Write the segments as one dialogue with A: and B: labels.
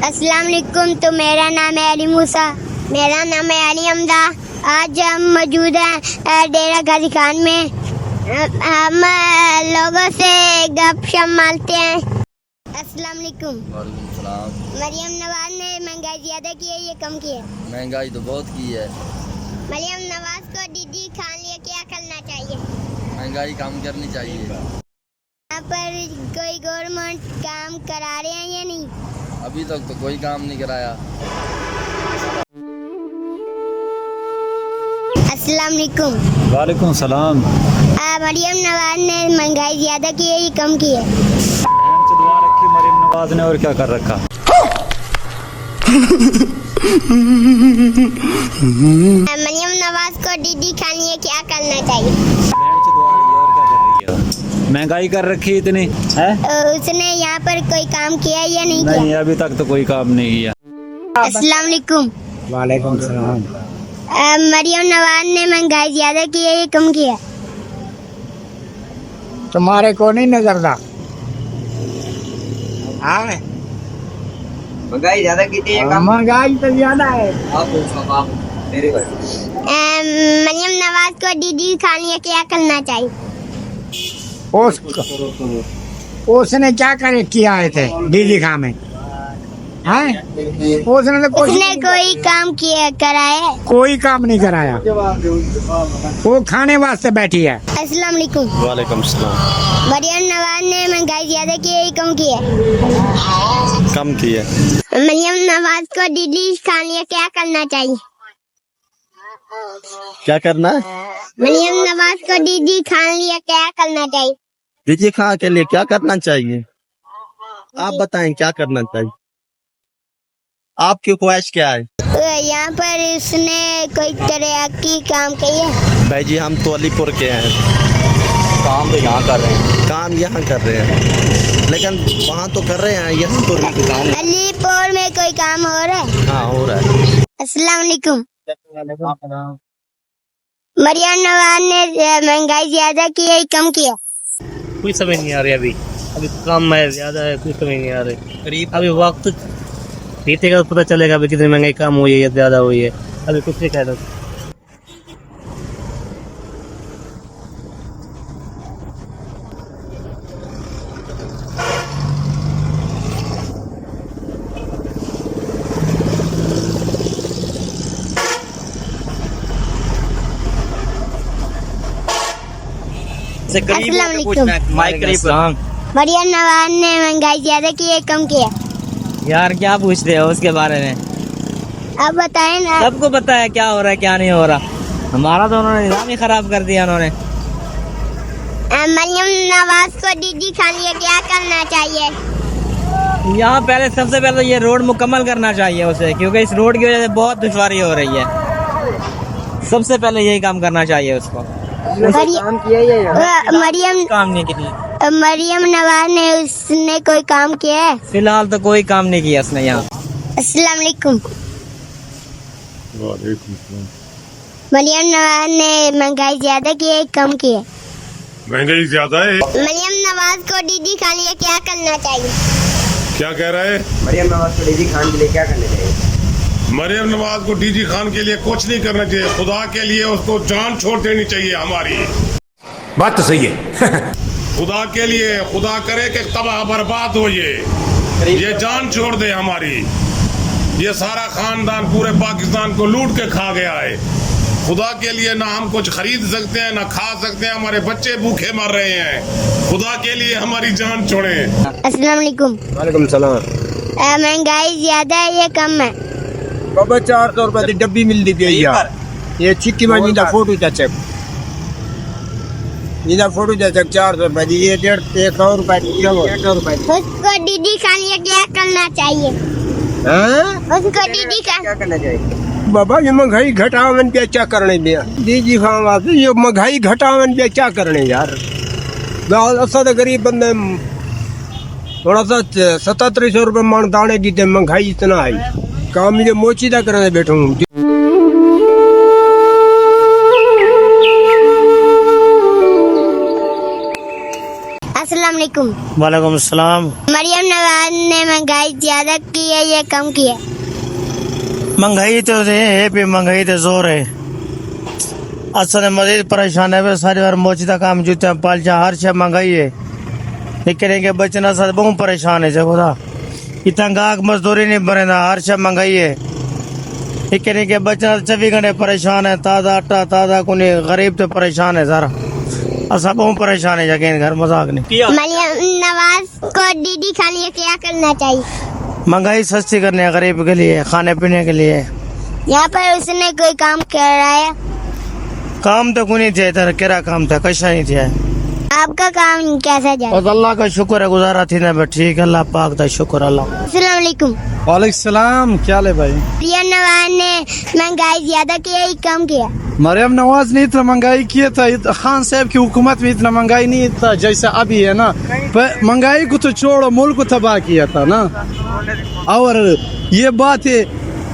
A: अस्सलाम वालेकुम। तो मेरा नाम है अली मूसा। मेरा नाम है अली हमदा। आज हम मौजूद हैं डेरा गाजी खान में। हम लोगों से गपशप मारते हैं। अस्सलाम वालेकुम।
B: वालेकुम सलाम।
A: मरियम नवाज ने महंगाई ज्यादा की है या कम की है?
B: महंगाई तो बहुत की है।
A: मरियम नवाज को दीदी खान लिए क्या करना चाहिए?
B: महंगाई कम करनी चाहिए।
A: यहाँ पर कोई गवर्नमेंट काम करा रहे हैं या नहीं?
B: अभी तक तो कोई काम नहीं कराया।
A: अस्सलाम वालेकुम।
C: वालेकुम सलाम।
A: मरियम नवाज ने महंगाई ज्यादा की है या कम की है?
C: दुआ रखी मरियम नवाज ने, और क्या कर रखा।
A: मरियम नवाज को दीदी खान लिए क्या करना चाहिए?
C: महंगाई कर रखी इतनी है।
A: उसने यहाँ पर कोई काम किया या नहीं किया?
C: नहीं, अभी तक तो कोई काम नहीं किया।
A: अस्सलाम वालेकुम।
D: वालेकुम सलाम।
A: मरियम नवाज ने महंगाई ज्यादा की है या कम किया?
D: तुम्हारे को नहीं नजरदा।
E: महंगाई ज्यादा की थी।
D: महंगाई तो ज्यादा है।
A: मरियम नवाज को दीदी खान लिए क्या करना चाहिए?
D: उसने क्या करे किया है थे दीदी खां में? हैं? उसने तो
A: उसने कोई काम किया कराया?
D: कोई काम नहीं कराया। वो खाने वास्ते बैठी है।
A: अस्सलाम वालेकुम।
C: वालेकुम सलाम।
A: मरियम नवाज ने महंगाई ज्यादा की है या कम की है?
C: कम की है।
A: मरियम नवाज को दीदी खान लिए क्या करना चाहिए?
E: क्या करना है?
A: मरियम नवाज को दीदी खान लिए क्या करना चाहिए?
E: दीदी खां के लिए क्या करना चाहिए? आप बताएं क्या करना चाहिए? आपकी ख्वाहिश क्या है?
A: यहाँ पर उसने कोई तरह की काम की है?
E: भाई जी हम तो अलीपुर के हैं।
C: काम तो यहाँ कर रहे हैं।
E: काम यहाँ कर रहे हैं, लेकिन वहाँ तो कर रहे हैं, यहाँ तो काम।
A: अलीपुर में कोई काम हो रहा है?
E: हाँ हो रहा है।
A: अस्सलाम वालेकुम। मरियम नवाज ने महंगाई ज्यादा की है कम किया?
F: कुछ समझ नहीं आ रही। अभी कम है ज्यादा है, कुछ समझ नहीं आ रही। अभी वक्त बीतेगा तो पता चलेगा अभी कितनी महंगाई कम हुई है या ज्यादा हुई है। अभी कुछ नहीं कह सकते।
A: अस्सलाम वालेकुम। मरियम नवाज ने महंगाई ज्यादा की है कम किया?
F: यार क्या पूछते हो उसके बारे में?
A: आप बताएं ना।
F: सबको पता है क्या हो रहा है क्या नहीं हो रहा। हमारा तो उन्होंने निज़ाम ही खराब कर दिया उन्होंने।
A: मरियम नवाज को दीदी खान लिए क्या करना चाहिए?
F: यहाँ पहले सबसे पहले ये रोड मुकम्मल करना चाहिए उसे, क्योंकि इस रोड की वजह से बहुत दुश्वारी हो रही है। सबसे पहले यही काम करना चाहिए उसको।
A: मरियम
F: काम नहीं किया।
A: मरियम नवाज ने उसने कोई काम किया है?
F: फिलहाल तो कोई काम नहीं किया उसने यहाँ।
A: अस्सलाम वालेकुम। मरियम नवाज ने महंगाई ज्यादा की है कम की है?
G: महंगाई ज्यादा है।
A: मरियम नवाज को दीदी खान लिए क्या करना चाहिए?
G: क्या कह रहा है?
E: मरियम नवाज को दीदी खान के लिए क्या करना चाहिए?
G: मरियम नवाज को डीजी खान के लिए कुछ नहीं करना चाहिए। खुदा के लिए उसको जान छोड़ देनी चाहिए हमारी।
H: बात तो सही है।
G: खुदा के लिए, खुदा करे कि तबाह बर्बाद हो ये जान छोड़ दे हमारी। ये सारा खानदान पूरे पाकिस्तान को लूट के खा गया है। खुदा के लिए ना हम कुछ खरीद सकते हैं ना खा सकते हैं। हमारे बच्चे भूखे मर रहे हैं। खुदा के लिए हमारी जान छोड़े।
A: अस्सलाम वालेकुम।
E: वालेकुम सलाम।
A: महंगाई ज्यादा है या कम है?
D: बाबा 400 रुपए की डब्बी मिलती थी यार। ये चिक्की में नीदा फोटो चचक, नीदा फोटो चचक 400 रुपए की। ये 150 रुपए की। 150 रुपए की।
A: उसको दीदी खान लिए क्या करना चाहिए? उसको दीदी खान
E: क्या करना चाहिए?
D: बाबा ये महंगाई घटावन पे क्या करने दिया दीदी खां वास्ते। ये महंगाई घटावन पे क्या करने यार। असा तो गरीब बंदे थोड़ा सा 7700 रुपए मन दाने की महंगाई इतना आई। काम मुझे मोचीदा करने बैठा हूँ।
A: अस्सलाम वालेकुम।
F: वालेकुम सलाम।
A: मरियम नवाज ने महंगाई ज्यादा की है ये कम की है?
F: महंगाई तो है भी, महंगाई तो जोर है। असल मजीद परेशान है सारी बार मोचीदा काम जूते पालचा हर शे महंगाई है। निकले के बचना साथ बहुत परेशान है जगोदा इतना गाहक मजदूरी नहीं बनेदा हर शे महंगाई है। निकले के बचना 24 घंटे परेशान है। ताज़ा आटा ताज़ा कुनी गरीब तो परेशान है सारा। असा बहुत परेशान है जगह घर मजाक नहीं।
A: मरियम नवाज को दीदी खाने क्या करना चाहिए?
F: महंगाई सस्ती करने है गरीब के लिए, खाने पीने के लिए।
A: यहाँ पर उसने कोई काम कर रहा है?
F: काम तो कोई नहीं थे इधर, केरा काम था कैसा नहीं थे।
A: आपका काम कैसा जाए?
F: और अल्लाह का शुक्र है गुजारा थी ना ठीक है, अल्लाह पाक का शुक्र। अल्लाह
A: अस्सलाम वालेकुम।
C: वालेकुम सलाम, क्या ले भाई?
A: मरियम नवाज ने महंगाई ज्यादा की है कम किया?
C: मरियम नवाज ने इतना महंगाई किया था, खान साहब की हुकूमत में इतना महंगाई नहीं था जैसे अभी है ना। महंगाई को तो छोड़ो, मुल्क को तबाह किया था ना। और ये बात है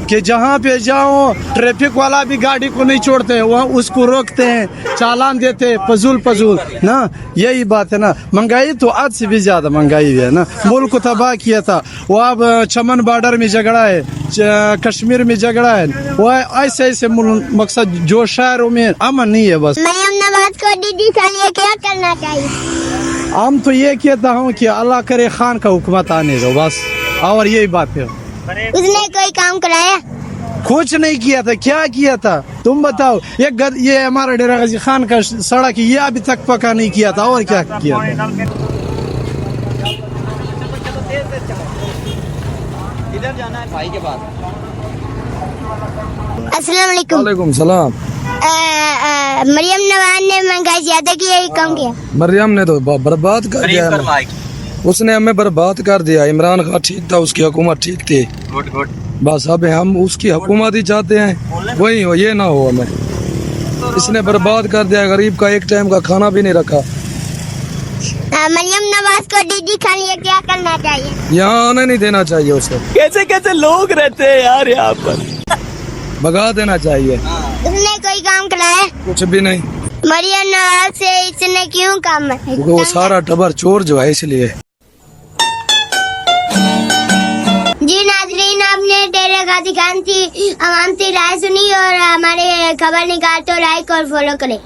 C: कि जहाँ पे जाओ ट्रैफिक वाला भी गाड़ी को नहीं छोड़ते, वहाँ उसको रोकते हैं, चालान देते हैं, फजूल ना। यही बात है ना। महंगाई तो आज से भी ज्यादा महंगाई है ना। मुल्क को तबाह किया था। वो अब चमन बॉर्डर में झगड़ा है, कश्मीर में झगड़ा है, वो ऐसे ऐसे मकसद जो शहरों में अमन नहीं है। बस
A: मरियम नवाज को दीदी के लिए क्या करना चाहिए?
C: हम तो ये कहता हूँ कि अल्लाह करे खान का हुकूमत आने दो बस, और यही बात है।
A: उसने कोई काम कराया?
C: कुछ नहीं किया था। क्या किया था तुम बताओ? ये हमारा डेरा गाजी खान का सड़क ये अभी तक पक्का नहीं किया था, और क्या किया था?
A: अस्सलाम वालेकुम।
I: वालेकुम सलाम।
A: मरियम नवाज ने महंगाई ज्यादा की है कम किया?
I: मरियम ने तो बर्बाद कर दिया, उसने हमें बर्बाद कर दिया। इमरान खान ठीक था, उसकी हुकूमत ठीक थी। बस अब हम उसकी हुकूमत ही चाहते हैं, वही हो, ये ना हो हमें। इसने बर्बाद कर दिया, गरीब का एक टाइम का खाना भी नहीं रखा।
A: मरियम नवाज को दीदी खाने लिए क्या करना चाहिए?
I: यहाँ आने नहीं देना चाहिए उसे।
E: कैसे कैसे लोग रहते हैं यार यहाँ पर।
I: भगा देना चाहिए।
A: उसने कोई काम कराया?
I: कुछ भी नहीं।
A: मरियम नवाज से इसने क्यों काम?
I: वो सारा टबर चोर जो है इसलिए।
A: जी नाजरीन, आपने डेरा गाजी खान की आवाम से राय सुनी और हमारे खबर निकाल तो लाइक और फॉलो करें।